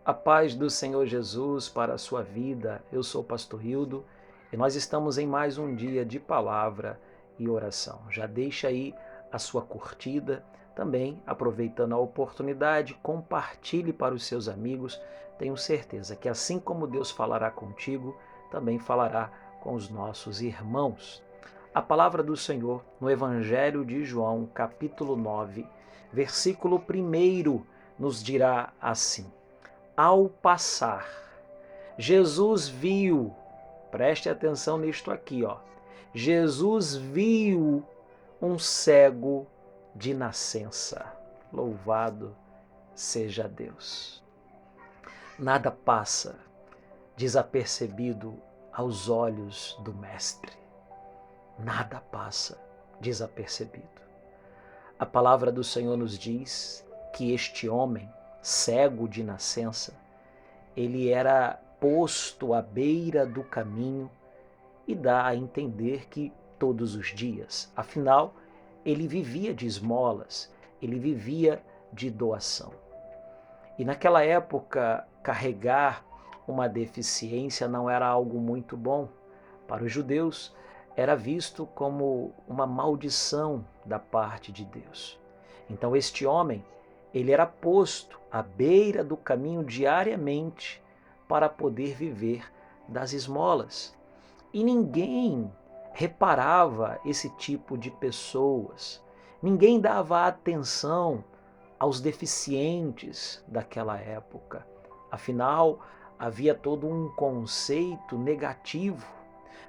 A paz do Senhor Jesus para a sua vida. Eu sou o Pastor Hildo e nós estamos em mais um dia de palavra e oração. Já deixa aí a sua curtida, também aproveitando a oportunidade, compartilhe para os seus amigos. Tenho certeza que assim como Deus falará contigo, também falará com os nossos irmãos. A palavra do Senhor no Evangelho de João, capítulo 9, versículo 1, nos dirá assim: Ao passar, Jesus viu, preste atenção nisto aqui, ó. Jesus viu um cego de nascença. Louvado seja Deus. Nada passa desapercebido aos olhos do Mestre. Nada passa desapercebido. A palavra do Senhor nos diz que este homem, cego de nascença, ele era posto à beira do caminho e dá a entender que todos os dias. Afinal, ele vivia de esmolas, ele vivia de doação. E naquela época, carregar uma deficiência não era algo muito bom. Para os judeus, era visto como uma maldição da parte de Deus. Então este homem, ele era posto à beira do caminho diariamente para poder viver das esmolas. E ninguém reparava esse tipo de pessoas. Ninguém dava atenção aos deficientes daquela época. Afinal, havia todo um conceito negativo.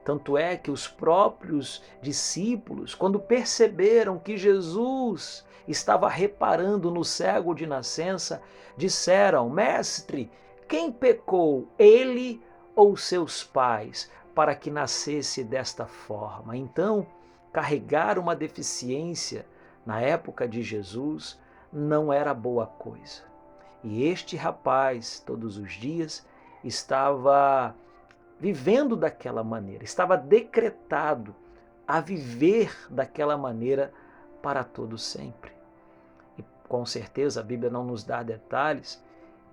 Tanto é que os próprios discípulos, quando perceberam que Jesus estava reparando no cego de nascença, disseram: Mestre, quem pecou, ele ou seus pais, para que nascesse desta forma? Então, carregar uma deficiência na época de Jesus não era boa coisa. E este rapaz, todos os dias, estava vivendo daquela maneira, estava decretado a viver daquela maneira para todo sempre. E com certeza a Bíblia não nos dá detalhes.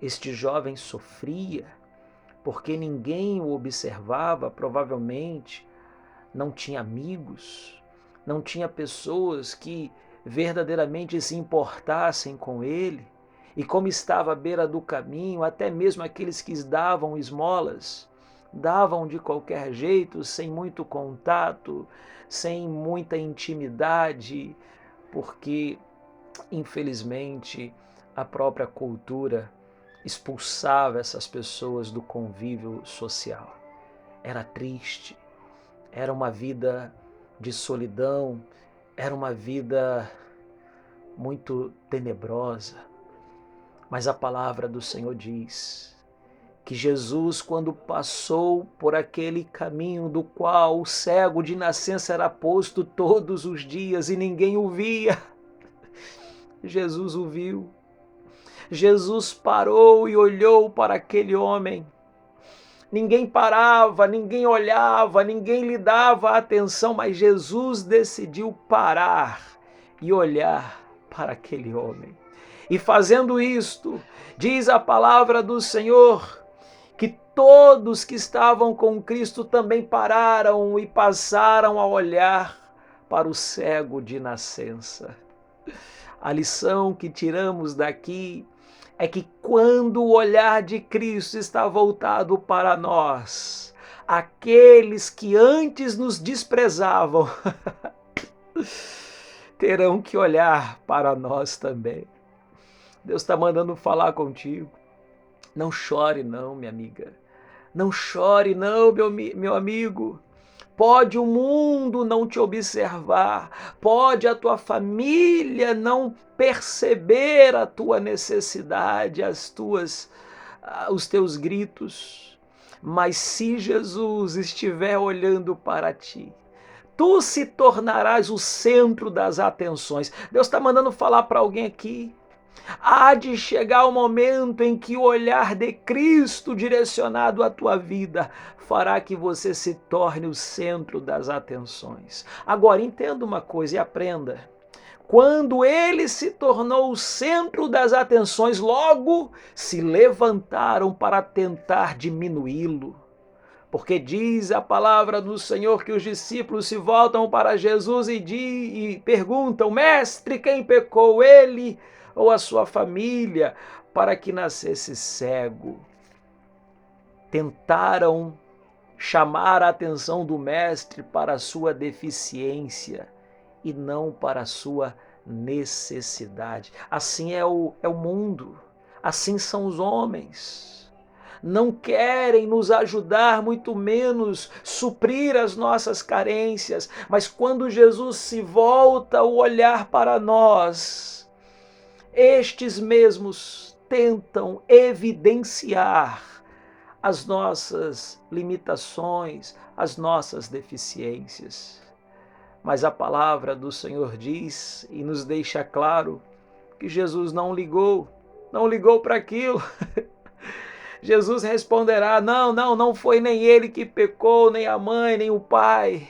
Este jovem sofria porque ninguém o observava, provavelmente não tinha amigos, não tinha pessoas que verdadeiramente se importassem com ele. E como estava à beira do caminho, até mesmo aqueles que davam esmolas, davam de qualquer jeito, sem muito contato, sem muita intimidade, porque, infelizmente, a própria cultura expulsava essas pessoas do convívio social. Era triste, era uma vida de solidão, era uma vida muito tenebrosa. Mas a palavra do Senhor diz que Jesus, quando passou por aquele caminho do qual o cego de nascença era posto todos os dias e ninguém o via, Jesus o viu. Jesus parou e olhou para aquele homem. Ninguém parava, ninguém olhava, ninguém lhe dava atenção, mas Jesus decidiu parar e olhar para aquele homem. E fazendo isto, diz a palavra do Senhor, que todos que estavam com Cristo também pararam e passaram a olhar para o cego de nascença. A lição que tiramos daqui é que quando o olhar de Cristo está voltado para nós, aqueles que antes nos desprezavam terão que olhar para nós também. Deus está mandando falar contigo. Não chore não, minha amiga. Não chore não, meu amigo. Pode o mundo não te observar, pode a tua família não perceber a tua necessidade, os teus gritos, mas se Jesus estiver olhando para ti, tu se tornarás o centro das atenções. Deus está mandando falar para alguém aqui. Há de chegar o momento em que o olhar de Cristo direcionado à tua vida fará que você se torne o centro das atenções. Agora, entenda uma coisa e aprenda. Quando ele se tornou o centro das atenções, logo se levantaram para tentar diminuí-lo. Porque diz a palavra do Senhor que os discípulos se voltam para Jesus e perguntam: Mestre, quem pecou, ele ou a sua família, para que nascesse cego? Tentaram chamar a atenção do Mestre para a sua deficiência e não para a sua necessidade. Assim é o mundo, assim são os homens. Não querem nos ajudar, muito menos suprir as nossas carências, mas quando Jesus se volta o olhar para nós, estes mesmos tentam evidenciar as nossas limitações, as nossas deficiências. Mas a palavra do Senhor diz e nos deixa claro que Jesus não ligou para aquilo. Jesus responderá: não foi nem ele que pecou, nem a mãe, nem o pai.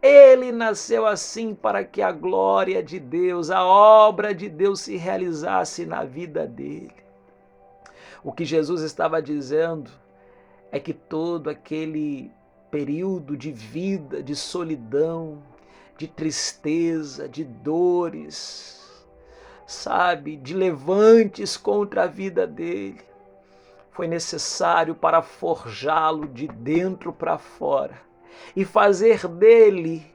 Ele nasceu assim para que a glória de Deus, a obra de Deus se realizasse na vida dele. O que Jesus estava dizendo é que todo aquele período de vida, de solidão, de tristeza, de dores, sabe, de levantes contra a vida dele, foi necessário para forjá-lo de dentro para fora e fazer dele,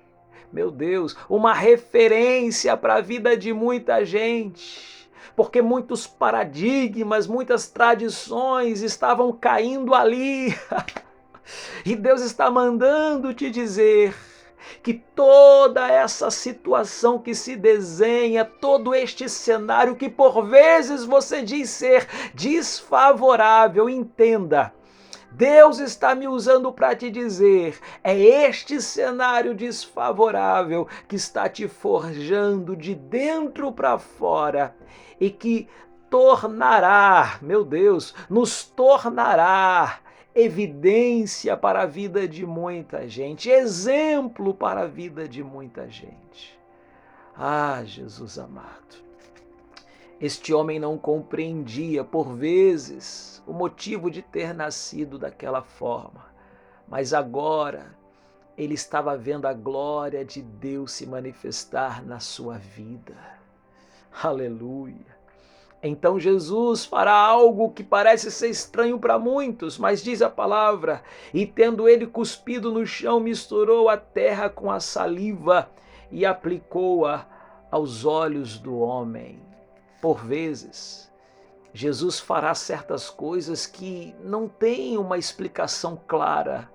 meu Deus, uma referência para a vida de muita gente, porque muitos paradigmas, muitas tradições estavam caindo ali. E Deus está mandando te dizer que toda essa situação que se desenha, todo este cenário que por vezes você diz ser desfavorável, entenda. Deus está me usando para te dizer, é este cenário desfavorável que está te forjando de dentro para fora e que tornará, meu Deus, nos tornará evidência para a vida de muita gente, exemplo para a vida de muita gente. Ah, Jesus amado, este homem não compreendia, por vezes, o motivo de ter nascido daquela forma, mas agora ele estava vendo a glória de Deus se manifestar na sua vida. Aleluia! Então Jesus fará algo que parece ser estranho para muitos, mas diz a palavra: e tendo ele cuspido no chão, misturou a terra com a saliva e aplicou-a aos olhos do homem. Por vezes, Jesus fará certas coisas que não têm uma explicação clara,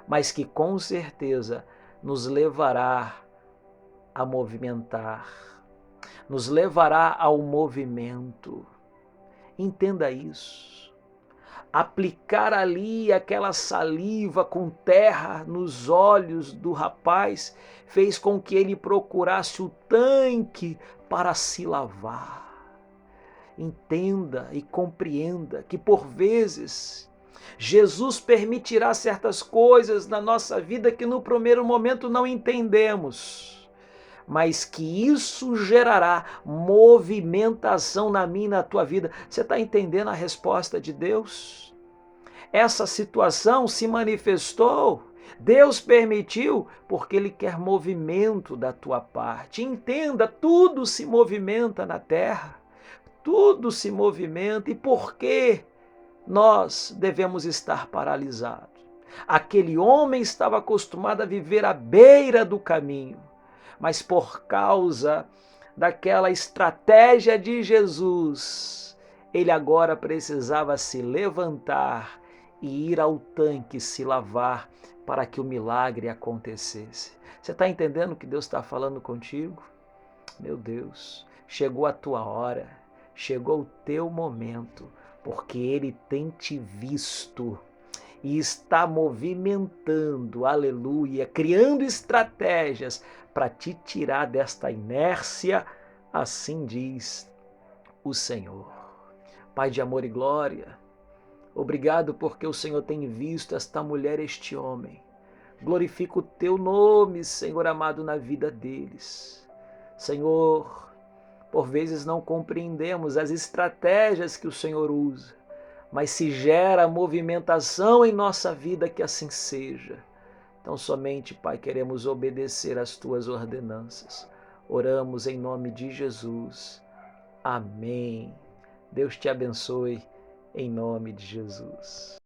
mas que com certeza nos levará a movimentar, nos levará ao movimento. Entenda isso. Aplicar ali aquela saliva com terra nos olhos do rapaz fez com que ele procurasse o tanque para se lavar. Entenda e compreenda que por vezes Jesus permitirá certas coisas na nossa vida que no primeiro momento não entendemos, mas que isso gerará movimentação na minha e na tua vida. Você está entendendo a resposta de Deus? Essa situação se manifestou, Deus permitiu, porque Ele quer movimento da tua parte. Entenda, tudo se movimenta na terra, tudo se movimenta. E por que nós devemos estar paralisados? Aquele homem estava acostumado a viver à beira do caminho, mas por causa daquela estratégia de Jesus, ele agora precisava se levantar e ir ao tanque se lavar para que o milagre acontecesse. Você está entendendo o que Deus está falando contigo? Meu Deus, chegou a tua hora, chegou o teu momento, porque Ele tem te visto e está movimentando, aleluia, criando estratégias para te tirar desta inércia, assim diz o Senhor. Pai de amor e glória, obrigado porque o Senhor tem visto esta mulher, este homem. Glorifica o teu nome, Senhor amado, na vida deles. Senhor, por vezes não compreendemos as estratégias que o Senhor usa, mas se gera movimentação em nossa vida, que assim seja. Então, somente, Pai, queremos obedecer às tuas ordenanças. Oramos em nome de Jesus. Amém. Deus te abençoe em nome de Jesus.